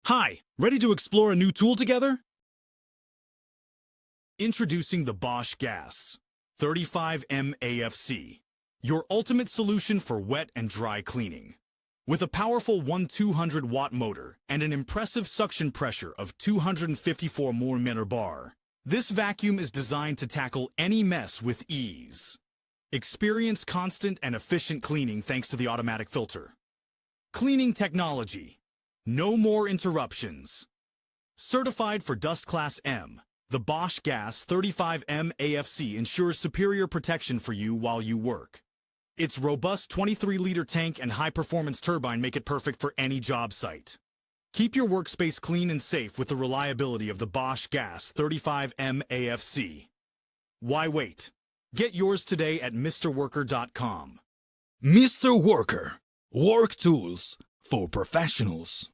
Hi, ready to explore a new tool together? Introducing the BOSCH GAS 35M AFC, your ultimate solution for wet and dry cleaning. With a powerful 200-watt motor and an impressive suction pressure of 254 mm bar, this vacuum is designed to tackle any mess with ease. Experience constant and efficient cleaning thanks to the automatic filter. Cleaning technology. No more interruptions. Certified for Dust Class M, the BOSCH GAS 35M AFC ensures superior protection for you while you work. Its robust 23-liter tank and high-performance turbine make it perfect for any job site. Keep your workspace clean and safe with the reliability of the BOSCH GAS 35M AFC. Why wait? Get yours today at MrWorker.com. Mr. Worker. Work tools for professionals.